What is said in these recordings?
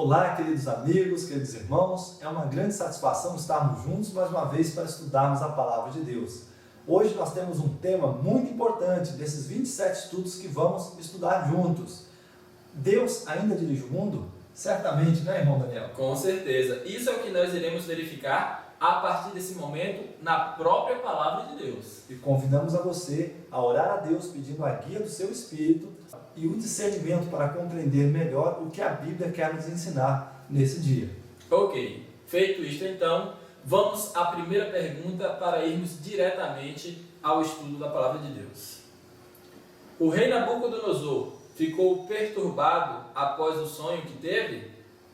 Olá, queridos amigos, queridos irmãos, é uma grande satisfação estarmos juntos mais uma vez para estudarmos a Palavra de Deus. Hoje nós temos um tema muito importante desses 27 estudos que vamos estudar juntos. Deus ainda dirige o mundo? Certamente, né, irmão Daniel? Com certeza. Isso é o que nós iremos verificar a partir desse momento na própria Palavra de Deus. E convidamos a você a orar a Deus pedindo a guia do seu Espírito e o discernimento para compreender melhor o que a Bíblia quer nos ensinar nesse dia. Ok, feito isto então, vamos à primeira pergunta para irmos diretamente ao estudo da Palavra de Deus. O rei Nabucodonosor ficou perturbado após o sonho que teve?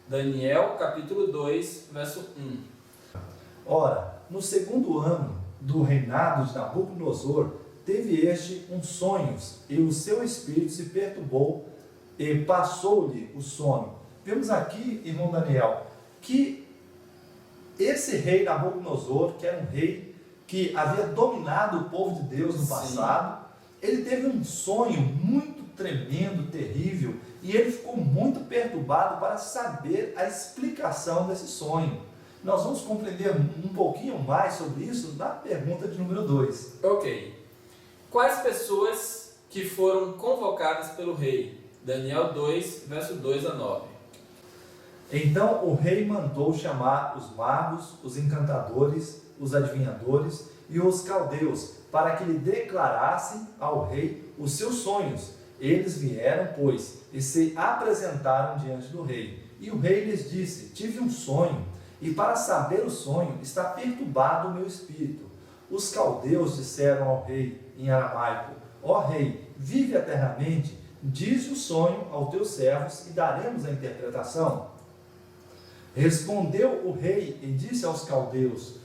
Daniel capítulo 2, verso 1. Ora, no segundo ano do reinado de Nabucodonosor, teve este uns sonhos, e o seu espírito se perturbou, e passou-lhe o sono. Vemos aqui, irmão Daniel, que esse rei Nabucodonosor, que era um rei que havia dominado o povo de Deus no passado, ele teve um sonho muito tremendo, terrível, e ele ficou muito perturbado para saber a explicação desse sonho. Nós vamos compreender um pouquinho mais sobre isso na pergunta de número 2. Ok. Quais pessoas que foram convocadas pelo rei? Daniel 2, verso 2 a 9. Então o rei mandou chamar os magos, os encantadores, os adivinhadores e os caldeus, para que lhe declarassem ao rei os seus sonhos. Eles vieram, pois, e se apresentaram diante do rei. E o rei lhes disse: tive um sonho, e para saber o sonho está perturbado o meu espírito. Os caldeus disseram ao rei em aramaico: ó rei, vive eternamente, diz o sonho aos teus servos e daremos a interpretação. Respondeu o rei e disse aos caldeus: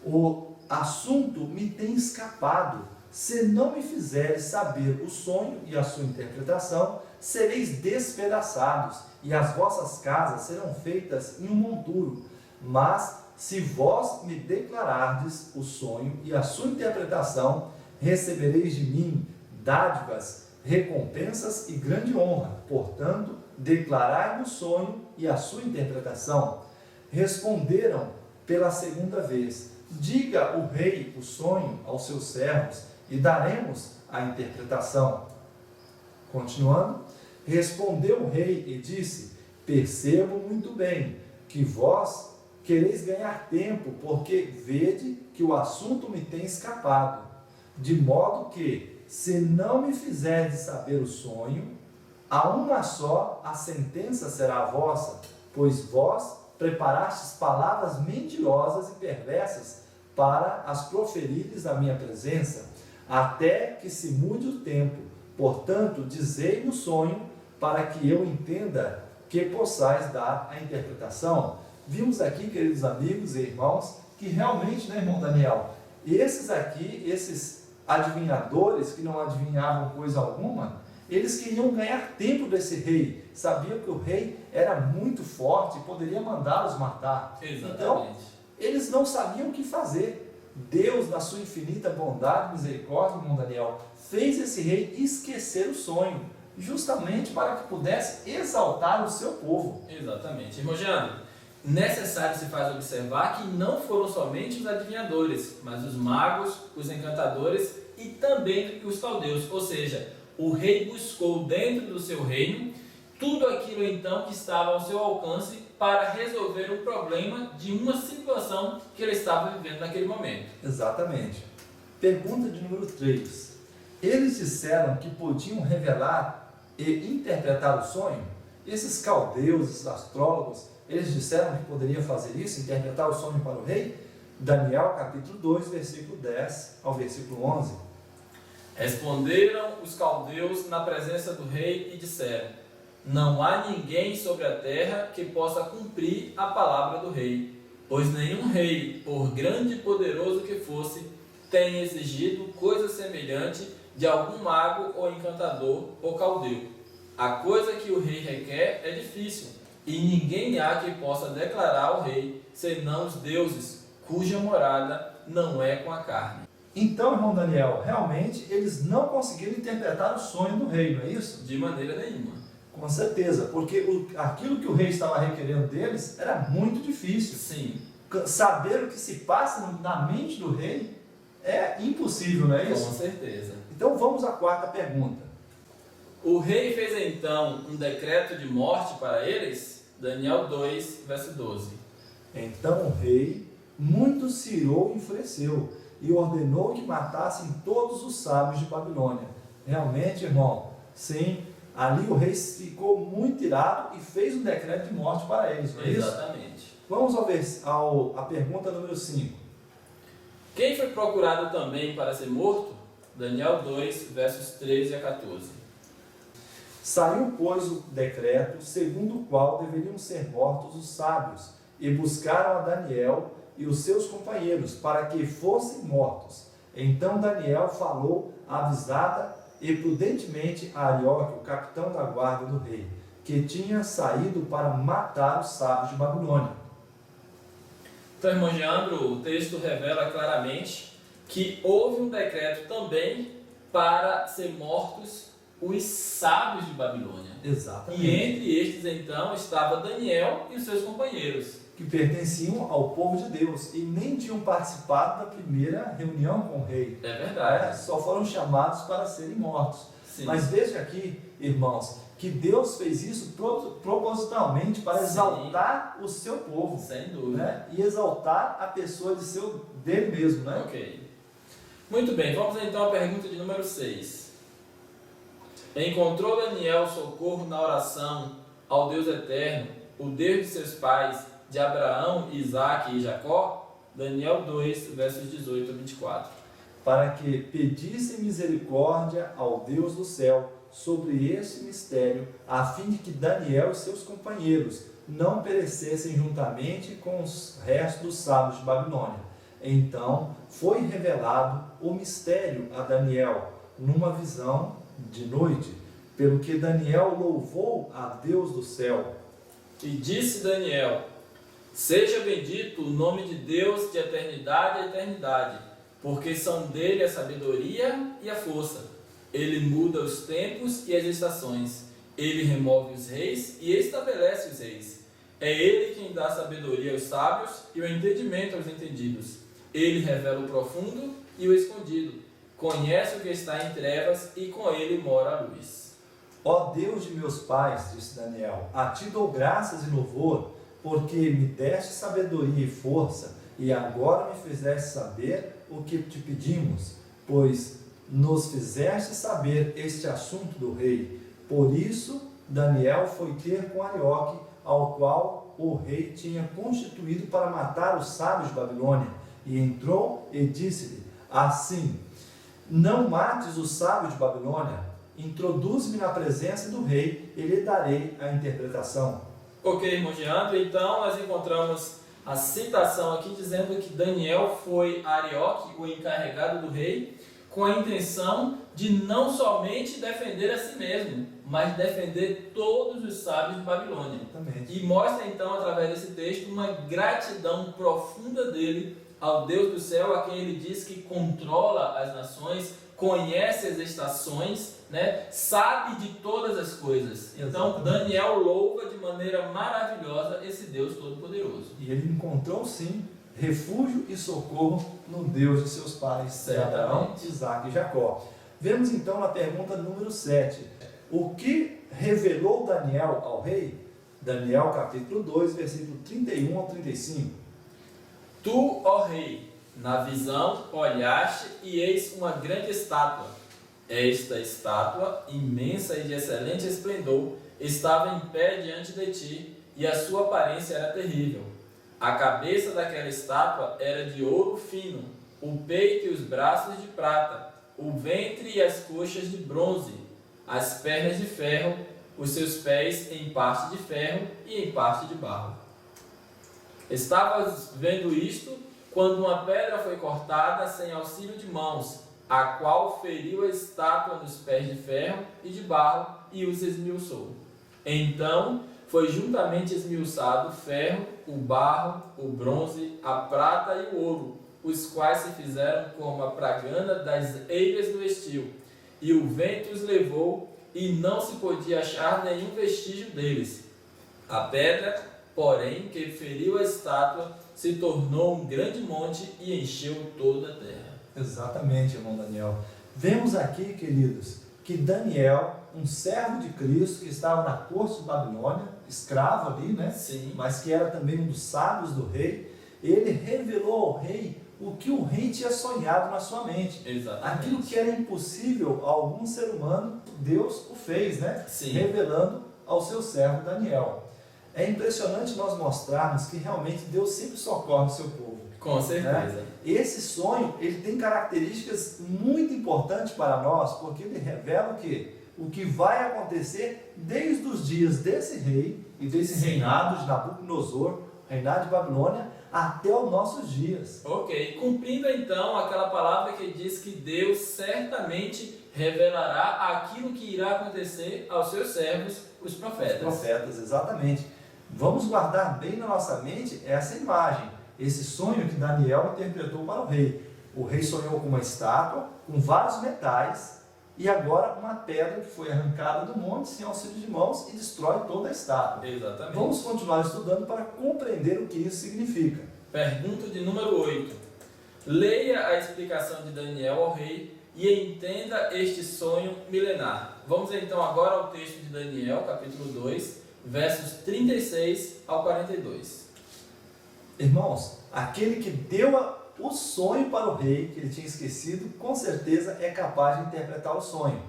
o assunto me tem escapado. Se não me fizeres saber o sonho e a sua interpretação, sereis despedaçados, e as vossas casas serão feitas em um monturo. Mas se vós me declarardes o sonho e a sua interpretação, recebereis de mim dádivas, recompensas e grande honra. Portanto, declarai-me o sonho e a sua interpretação. Responderam pela segunda vez: diga o rei o sonho aos seus servos e daremos a interpretação. Continuando, respondeu o rei e disse: percebo muito bem que vós quereis ganhar tempo, porque vede que o assunto me tem escapado, de modo que, se não me fizerdes saber o sonho, a uma só a sentença será vossa, pois vós preparastes palavras mentirosas e perversas para as proferires na minha presença, até que se mude o tempo. Portanto, dizei-me o sonho, para que eu entenda que possais dar a interpretação. Vimos aqui, queridos amigos e irmãos, que realmente, né, irmão Daniel, esses adivinhadores que não adivinhavam coisa alguma, eles queriam ganhar tempo desse rei, sabiam que o rei era muito forte e poderia mandá-los matar. Exatamente. Então, eles não sabiam o que fazer. Deus, na sua infinita bondade e misericórdia, irmão Daniel, fez esse rei esquecer o sonho, justamente para que pudesse exaltar o seu povo. Exatamente. Irmão Jean, necessário se faz observar que não foram somente os adivinhadores, mas os magos, os encantadores e também os caldeus. Ou seja, o rei buscou dentro do seu reino tudo aquilo então que estava ao seu alcance para resolver o problema de uma situação que ele estava vivendo naquele momento. Exatamente. Pergunta de número 3. Eles disseram que podiam revelar e interpretar o sonho? Esses caldeus, esses astrólogos, eles disseram que poderiam fazer isso, interpretar o sonho para o rei? Daniel capítulo 2, versículo 10 ao versículo 11. Responderam os caldeus na presença do rei e disseram: não há ninguém sobre a terra que possa cumprir a palavra do rei, pois nenhum rei, por grande e poderoso que fosse, tem exigido coisa semelhante de algum mago ou encantador ou caldeu. A coisa que o rei requer é difícil, e ninguém há que possa declarar ao rei, senão os deuses, cuja morada não é com a carne. Então, irmão Daniel, realmente eles não conseguiram interpretar o sonho do rei, não é isso? De maneira nenhuma. Com certeza, porque aquilo que o rei estava requerendo deles era muito difícil. Sim. Saber o que se passa na mente do rei é impossível, não é isso? Com certeza. Então vamos à quarta pergunta. O rei fez então um decreto de morte para eles? Daniel 2, verso 12. Então o rei muito se irou e enfureceu, e ordenou que matassem todos os sábios de Babilônia. Realmente, irmão, sim, ali o rei ficou muito irado e fez um decreto de morte para eles, não é isso? Exatamente. Vamos à pergunta número 5. Quem foi procurado também para ser morto? Daniel 2, versos 13 a 14. Saiu, pois, o decreto, segundo o qual deveriam ser mortos os sábios, e buscaram a Daniel e os seus companheiros, para que fossem mortos. Então Daniel falou avisada e prudentemente a Arioque, o capitão da guarda do rei, que tinha saído para matar os sábios de Babilônia. Então, irmão Geandro, o texto revela claramente que houve um decreto também para ser mortos os sábios de Babilônia. Exatamente. E entre estes, então, estava Daniel e os seus companheiros, que pertenciam ao povo de Deus e nem tinham participado da primeira reunião com o rei. É verdade. Só foram chamados para serem mortos. Sim. Mas veja aqui, irmãos, que Deus fez isso propositalmente para exaltar o seu povo. Sem dúvida. Né? E exaltar a pessoa dele mesmo. Né? Ok. Muito bem, vamos então à pergunta de número 6. Encontrou Daniel socorro na oração ao Deus eterno, o Deus de seus pais, de Abraão, Isaque e Jacó? Daniel 2, versos 18 a 24. Para que pedissem misericórdia ao Deus do céu sobre esse mistério, a fim de que Daniel e seus companheiros não perecessem juntamente com os restos dos sábios de Babilônia. Então foi revelado o mistério a Daniel numa visão de noite, pelo que Daniel louvou a Deus do céu. E disse Daniel: seja bendito o nome de Deus de eternidade a eternidade, porque são dele a sabedoria e a força. Ele muda os tempos e as estações. Ele remove os reis e estabelece os reis. É ele quem dá sabedoria aos sábios e o entendimento aos entendidos. Ele revela o profundo e o escondido. Conhece o que está em trevas e com ele mora a luz. Ó Deus de meus pais, disse Daniel, a ti dou graças e louvor, porque me deste sabedoria e força, e agora me fizeste saber o que te pedimos, pois nos fizeste saber este assunto do rei. Por isso, Daniel foi ter com Arioque, ao qual o rei tinha constituído para matar os sábios de Babilônia, e entrou e disse-lhe assim: não mates os sábios de Babilônia, introduz-me na presença do rei, e lhe darei a interpretação. Ok, irmão Geandro, então nós encontramos a citação aqui dizendo que Daniel foi Arioque, o encarregado do rei, com a intenção de não somente defender a si mesmo, mas defender todos os sábios de Babilônia. Exatamente. E mostra então, através desse texto, uma gratidão profunda dele ao Deus do céu, a quem ele diz que controla as nações, conhece as estações, né? Sabe de todas as coisas. Então Daniel louva de maneira maravilhosa esse Deus Todo-Poderoso. E ele encontrou sim refúgio e socorro no Deus de seus pais, Abraão, Isaque e Jacó. Vemos então na pergunta número 7. O que revelou Daniel ao rei? Daniel capítulo 2, versículo 31 ao 35. Tu, ó rei, na visão olhaste e eis uma grande estátua. Esta estátua, imensa e de excelente esplendor, estava em pé diante de ti, e a sua aparência era terrível. A cabeça daquela estátua era de ouro fino, o peito e os braços de prata, o ventre e as coxas de bronze, as pernas de ferro, os seus pés em parte de ferro e em parte de barro. Estavas vendo isto quando uma pedra foi cortada sem auxílio de mãos, a qual feriu a estátua nos pés de ferro e de barro e os esmiuçou. Então foi juntamente esmiuçado o ferro, o barro, o bronze, a prata e o ouro, os quais se fizeram como a pragana das eiras do estio. E o vento os levou, e não se podia achar nenhum vestígio deles. A pedra, porém, que feriu a estátua, se tornou um grande monte e encheu toda a terra. Exatamente, irmão Daniel. Vemos aqui, queridos, que Daniel, um servo de Cristo que estava na corte de Babilônia, escravo ali, né? Sim. Mas que era também um dos sábios do rei, ele revelou ao rei o que o rei tinha sonhado na sua mente. Exatamente. Aquilo que era impossível a algum ser humano, Deus o fez, né? Sim. Revelando ao seu servo Daniel. É impressionante nós mostrarmos que realmente Deus sempre socorre o seu povo. Com certeza. Né? Esse sonho, ele tem características muito importantes para nós, porque ele revela o que vai acontecer desde os dias desse rei e desse Sim. reinado de Nabucodonosor, reinado de Babilônia, até os nossos dias. Ok, cumprindo então aquela palavra que diz que Deus certamente revelará aquilo que irá acontecer aos seus servos, os profetas. Os profetas, exatamente. Vamos guardar bem na nossa mente essa imagem, esse sonho que Daniel interpretou para o rei. O rei sonhou com uma estátua, com vários metais, e agora uma pedra que foi arrancada do monte sem auxílio de mãos e destrói toda a estátua. Exatamente. Vamos continuar estudando para compreender o que isso significa. Pergunta de número 8. Leia a explicação de Daniel ao rei e entenda este sonho milenar. Vamos então agora ao texto de Daniel, capítulo 2, versos 36 ao 42. Irmãos, aquele que deu o sonho para o rei, que ele tinha esquecido, com certeza é capaz de interpretar o sonho.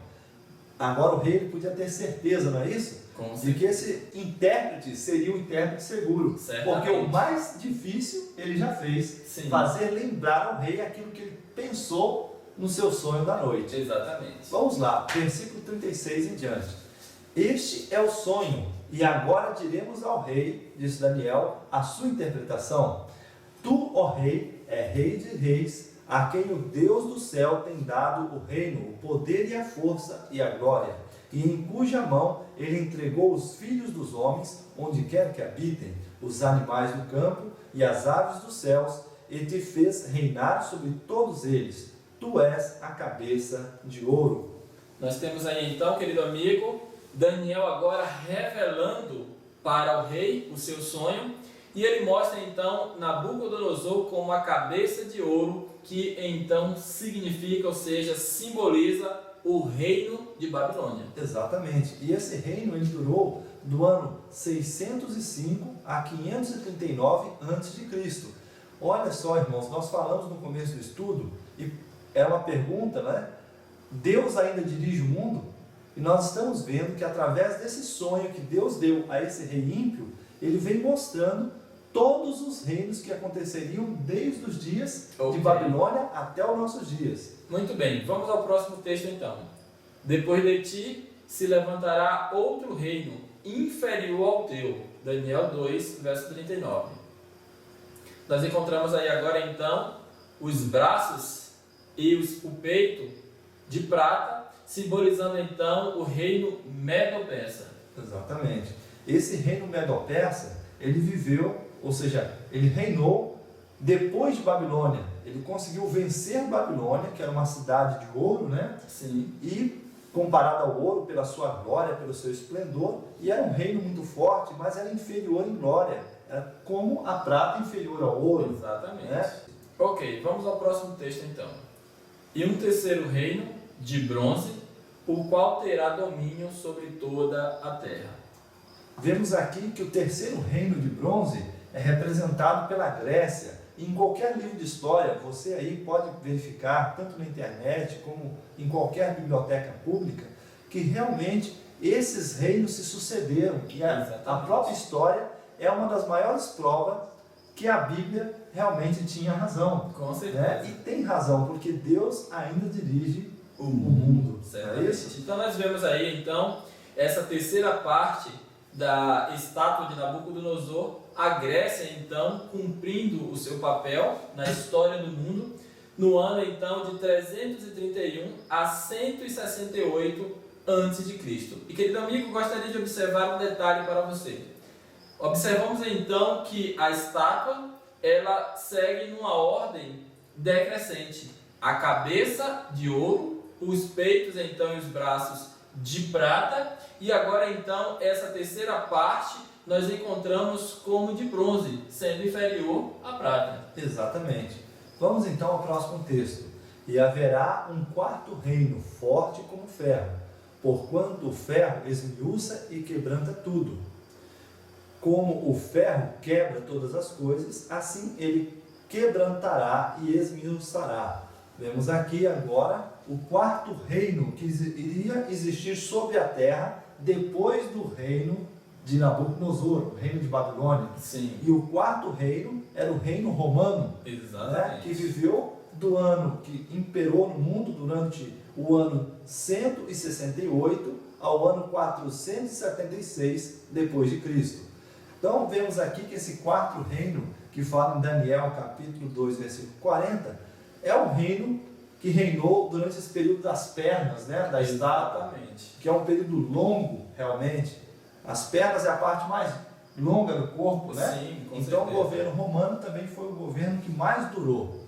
Agora o rei ele podia ter certeza, não é isso? De que esse intérprete seria um intérprete seguro. Certamente. Porque o mais difícil ele já fez. Sim. Fazer lembrar ao rei aquilo que ele pensou no seu sonho da noite. Exatamente. Vamos lá, versículo 36 em diante. Este é o sonho, e agora diremos ao rei, disse Daniel, a sua interpretação. Tu, ó rei, é rei de reis, a quem o Deus do céu tem dado o reino, o poder e a força e a glória, e em cuja mão ele entregou os filhos dos homens, onde quer que habitem, os animais do campo e as aves dos céus, e te fez reinar sobre todos eles. Tu és a cabeça de ouro. Nós temos aí então, querido amigo, Daniel agora revelando para o rei o seu sonho, e ele mostra então Nabucodonosor como a cabeça de ouro, que então significa, ou seja, simboliza o reino de Babilônia. Exatamente. E esse reino ele durou do ano 605 a 539 a.C. Olha só, irmãos, nós falamos no começo do estudo, e é uma pergunta, né? Deus ainda dirige o mundo? E nós estamos vendo que através desse sonho que Deus deu a esse rei ímpio, ele vem mostrando todos os reinos que aconteceriam desde os dias de Babilônia até os nossos dias. Muito bem, vamos ao próximo texto então. Depois de ti se levantará outro reino inferior ao teu. Daniel 2, verso 39. Nós encontramos aí agora então os braços e o peito de prata, simbolizando então o reino Medo-Persa. Exatamente. Esse reino Medo-Persa, ele viveu, ou seja, ele reinou depois de Babilônia. Ele conseguiu vencer Babilônia, que era uma cidade de ouro, né? Sim. E comparado ao ouro pela sua glória, pelo seu esplendor, e era um reino muito forte, mas era inferior em glória. Era como a prata inferior ao ouro. Exatamente. Né? Ok, vamos ao próximo texto então. E um terceiro reino de bronze, o qual terá domínio sobre toda a terra. Vemos aqui que o terceiro reino de bronze é representado pela Grécia. Em qualquer livro de história, você aí pode verificar, tanto na internet como em qualquer biblioteca pública, que realmente esses reinos se sucederam. E a própria história é uma das maiores provas que a Bíblia realmente tinha razão. Com certeza. Né? E tem razão, porque Deus ainda dirige o mundo. Certamente. É isso? Então nós vemos aí então essa terceira parte da estátua de Nabucodonosor, a Grécia então cumprindo o seu papel na história do mundo, no ano então de 331 a 168 a.C. E querido amigo, gostaria de observar um detalhe para você. Observamos então que a estátua ela segue numa ordem decrescente. A cabeça de ouro, os peitos então e os braços de prata, e agora então essa terceira parte nós encontramos como de bronze, sendo inferior à prata. Exatamente. Vamos então ao próximo texto. E haverá um quarto reino, forte como ferro, porquanto o ferro esmiuça e quebranta tudo. Como o ferro quebra todas as coisas, assim ele quebrantará e esmiuçará. Vemos aqui agora o quarto reino que iria existir sobre a terra depois do reino de Nabucodonosor, o reino de Babilônia. Sim. E o quarto reino era o reino romano, Exatamente. né, que viveu do ano que imperou no mundo durante o ano 168 ao ano 476 depois de Cristo. Então vemos aqui que esse quarto reino que fala em Daniel capítulo 2 versículo 40 é o reino que reinou durante esse período das pernas, né, da estátua, que é um período longo realmente. As pernas é a parte mais longa do corpo, né? Sim, com então certeza. o governo romano também foi o governo que mais durou.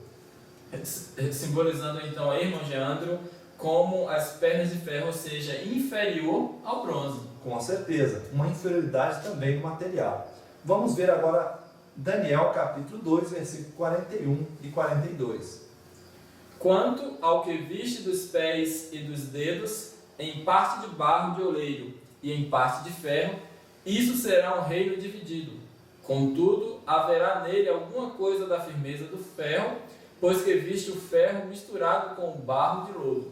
Simbolizando então aí, irmão Geandro, como as pernas de ferro, ou seja, inferior ao bronze. Com certeza, uma inferioridade também no material. Vamos ver agora Daniel capítulo 2, versículo 41 e 42. Quanto ao que viste dos pés e dos dedos, em parte de barro de oleiro e em parte de ferro, isso será um reino dividido. Contudo, haverá nele alguma coisa da firmeza do ferro, pois que viste o ferro misturado com o barro de lodo.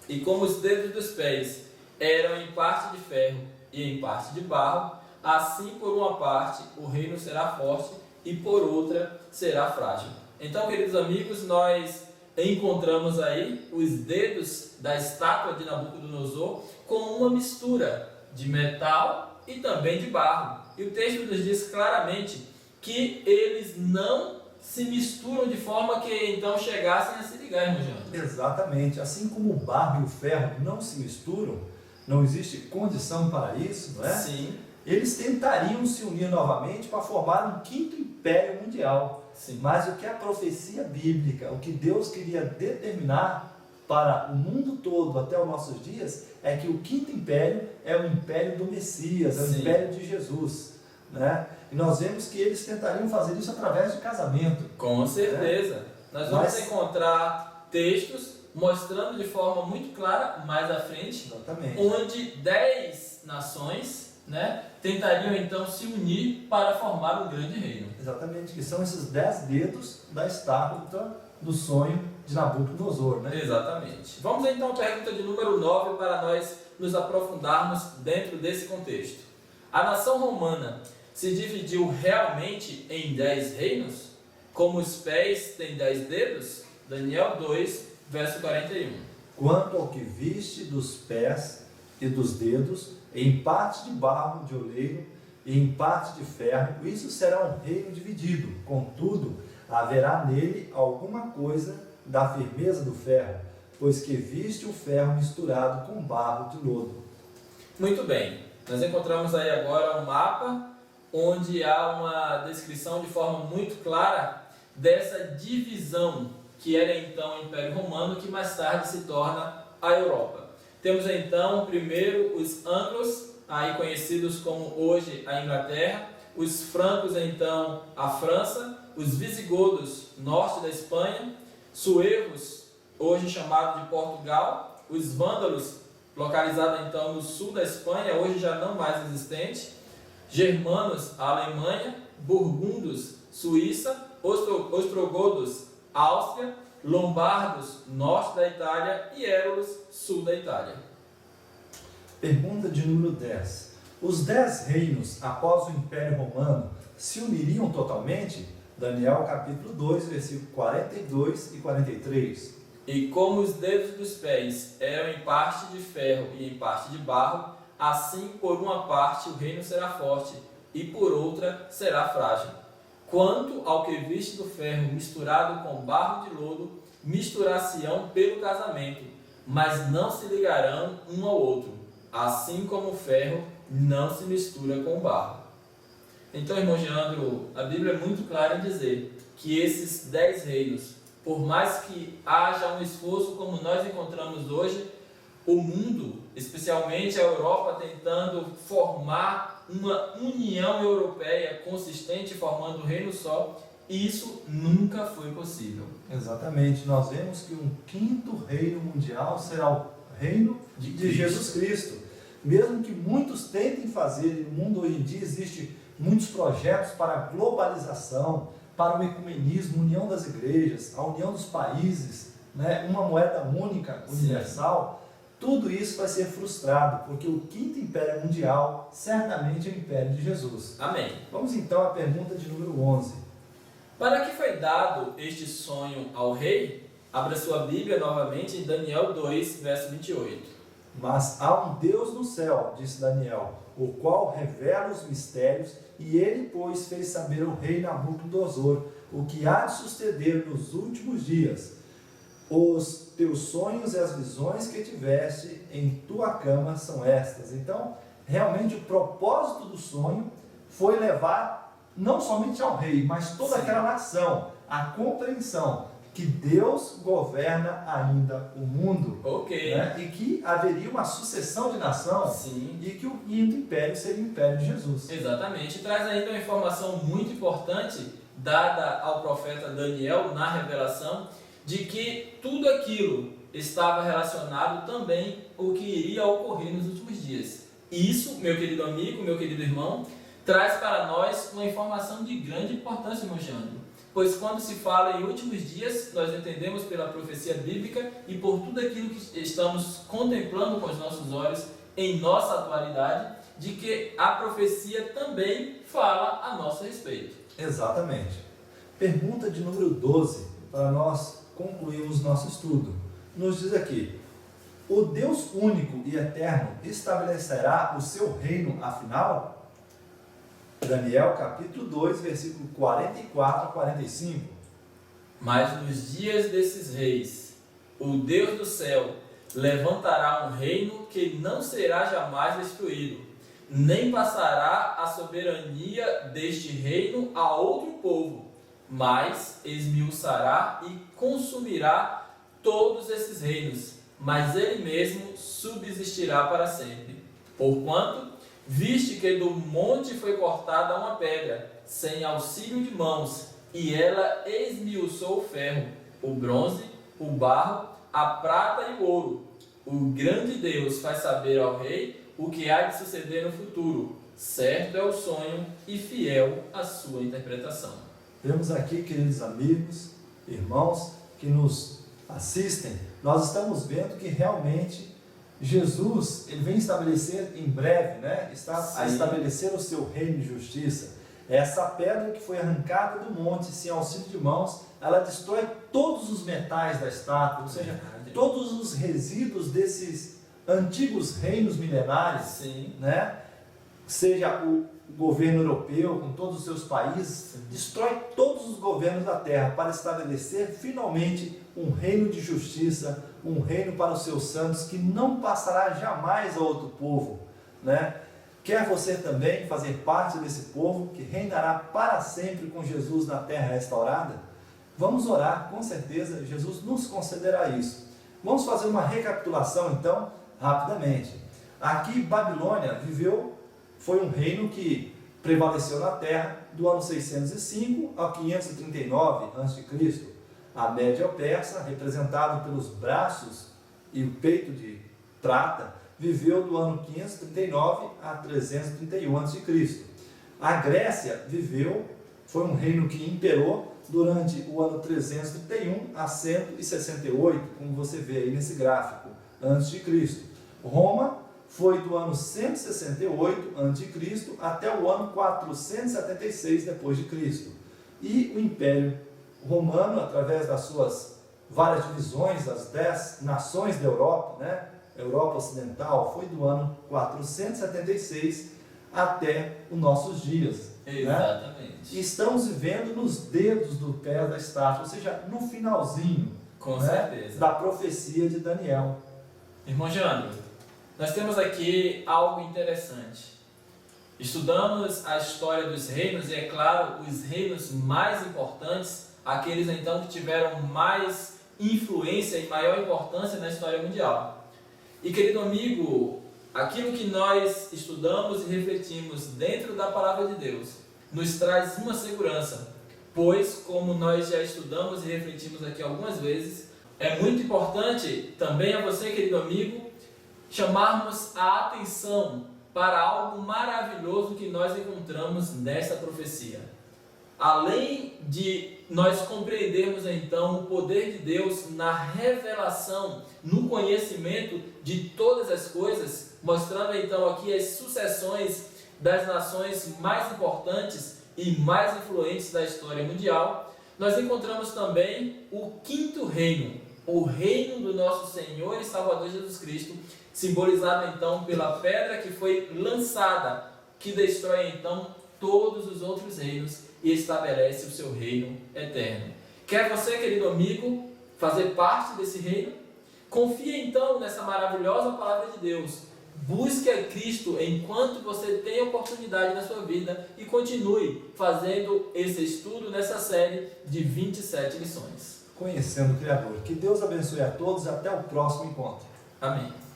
E como os dedos dos pés eram em parte de ferro e em parte de barro, assim por uma parte o reino será forte e por outra será frágil. Então, queridos amigos, nós encontramos aí os dedos da estátua de Nabucodonosor com uma mistura de metal e também de barro. E o texto nos diz claramente que eles não se misturam de forma que então chegassem a se ligar, irmão Jean. Exatamente. Assim como o barro e o ferro não se misturam, não existe condição para isso, não é? Sim. Eles tentariam se unir novamente para formar um quinto império mundial. Sim. Mas o que a profecia bíblica, o que Deus queria determinar para o mundo todo até os nossos dias, é que o quinto império é o império do Messias, é o Sim. império de Jesus, né? E nós vemos que eles tentariam fazer isso através de casamento. Com certeza. Nós vamos Mas- encontrar textos mostrando de forma muito clara, mais à frente, Exatamente. onde 10 nações, né, tentariam então se unir para formar um grande reino. Exatamente, que são esses 10 dedos da estátua do sonho de Nabucodonosor, né? Exatamente. Vamos então à pergunta de número 9 para nós nos aprofundarmos dentro desse contexto. A nação romana se dividiu realmente em 10 reinos? Como os pés têm 10 dedos? Daniel 2, verso 41. Quanto ao que viste dos pés e dos dedos, em parte de barro de oleiro e em parte de ferro, isso será um reino dividido. Contudo, haverá nele alguma coisa da firmeza do ferro, pois que viste o ferro misturado com barro de lodo. Muito bem. Nós encontramos aí agora um mapa onde há uma descrição de forma muito clara dessa divisão que era então o Império Romano, que mais tarde se torna a Europa. Temos então primeiro os anglos, aí conhecidos como hoje a Inglaterra, os francos então a França, os visigodos norte da Espanha, suevos, hoje chamado de Portugal, os vândalos, localizado então no sul da Espanha, hoje já não mais existente, germanos, a Alemanha, burgundos, Suíça, ostrogodos, Áustria, lombardos, norte da Itália e érulos, sul da Itália. Pergunta de número 10. Os 10 reinos após o Império Romano se uniriam totalmente? Daniel capítulo 2, versículo 42 e 43. E como os dedos dos pés eram em parte de ferro e em parte de barro, assim por uma parte o reino será forte e por outra será frágil. Quanto ao que viste do ferro misturado com barro de lodo, misturar-se-ão pelo casamento, mas não se ligarão um ao outro, assim como o ferro não se mistura com o barro. Então, irmão Geandro, a Bíblia é muito clara em dizer que esses 10 reinos, por mais que haja um esforço como nós encontramos hoje, o mundo, especialmente a Europa, tentando formar uma união europeia consistente, formando um reino só, isso nunca foi possível. Exatamente, nós vemos que um quinto reino mundial será o reino de Jesus Cristo. Mesmo que muitos tentem fazer, e no mundo hoje em dia existe muitos projetos para a globalização, para o ecumenismo, união das igrejas, a união dos países, né, uma moeda única, universal, tudo isso vai ser frustrado, porque o quinto império mundial certamente é o império de Jesus. Amém. Vamos então à pergunta de número 11. Para que foi dado este sonho ao rei? Abra sua Bíblia novamente em Daniel 2, verso 28. Mas há um Deus no céu, disse Daniel, o qual revela os mistérios, e ele, pois, fez saber ao rei Nabucodonosor o que há de suceder nos últimos dias. Os teus sonhos e as visões que tiveste em tua cama são estas. Então, realmente o propósito do sonho foi levar não somente ao rei, mas toda aquela nação à compreensão que Deus governa ainda o mundo, né? E que haveria uma sucessão de nação. E que o quinto império seria o império de Jesus. Exatamente. Traz ainda uma informação muito importante dada ao profeta Daniel na revelação, de que tudo aquilo estava relacionado também ao que iria ocorrer nos últimos dias. Isso, meu querido amigo, meu querido irmão, traz para nós uma informação de grande importância, irmão Jandro. Pois quando se fala em últimos dias, nós entendemos pela profecia bíblica e por tudo aquilo que estamos contemplando com os nossos olhos em nossa atualidade, de que a profecia também fala a nosso respeito. Exatamente. Pergunta de número 12, para nós concluirmos nosso estudo. Nos diz aqui: o Deus único e eterno estabelecerá o seu reino afinal? Daniel capítulo 2, versículo 44 a 45. Mas nos dias desses reis, o Deus do céu levantará um reino que não será jamais destruído, nem passará a soberania deste reino a outro povo, mas esmiuçará e consumirá todos esses reinos, mas ele mesmo subsistirá para sempre. Porquanto, viste que do monte foi cortada uma pedra, sem auxílio de mãos, e ela esmiuçou o ferro, o bronze, o barro, a prata e o ouro. O grande Deus faz saber ao rei o que há de suceder no futuro. Certo é o sonho e fiel a sua interpretação. Vemos aqui, queridos amigos, irmãos que nos assistem, nós estamos vendo que realmente Jesus, ele vem estabelecer em breve, né? Está a estabelecer o seu reino de justiça. Essa pedra que foi arrancada do monte sem auxílio de mãos, ela destrói todos os metais da estátua, ou seja, todos os resíduos desses antigos reinos milenares, né? Seja o governo europeu com todos os seus países, destrói todos os governos da terra para estabelecer finalmente um reino de justiça, um reino para os seus santos que não passará jamais a outro povo, né? Quer você também fazer parte desse povo que reinará para sempre com Jesus na terra restaurada? Vamos orar, com certeza Jesus nos concederá isso. Vamos fazer uma recapitulação então, rapidamente. Aqui Babilônia foi um reino que prevaleceu na terra do ano 605 a 539 a.C. A Média-Persa, representado pelos braços e o peito de prata, viveu do ano 539 a 331 a.C. A Grécia foi um reino que imperou durante o ano 331 a 168, como você vê aí nesse gráfico, antes de Cristo. Roma foi do ano 168 a.C. até o ano 476 depois de Cristo. E o Império Romano, através das suas várias divisões, as 10 nações da Europa, né? Europa Ocidental, foi do ano 476 até os nossos dias. Exatamente. Né? E estamos vivendo nos dedos do pé da estátua, ou seja, no finalzinho, com certeza, da profecia de Daniel. Irmão Jânio, nós temos aqui algo interessante. Estudamos a história dos reinos e, é claro, os reinos mais importantes, aqueles então que tiveram mais influência e maior importância na história mundial. E querido amigo, aquilo que nós estudamos e refletimos dentro da palavra de Deus nos traz uma segurança, pois, como nós já estudamos e refletimos aqui algumas vezes, é muito importante também a você, querido amigo, chamarmos a atenção para algo maravilhoso que nós encontramos nessa profecia. Além de nós compreendermos então o poder de Deus na revelação, no conhecimento de todas as coisas, mostrando então aqui as sucessões das nações mais importantes e mais influentes da história mundial, nós encontramos também o quinto reino, o reino do nosso Senhor e Salvador Jesus Cristo, simbolizado então pela pedra que foi lançada, que destrói então todos os outros reinos e estabelece o seu reino eterno. Quer você, querido amigo, fazer parte desse reino? Confie então nessa maravilhosa palavra de Deus. Busque a Cristo enquanto você tem oportunidade na sua vida e continue fazendo esse estudo nessa série de 27 lições. Conhecendo o Criador. Que Deus abençoe a todos. Até o próximo encontro. Amém.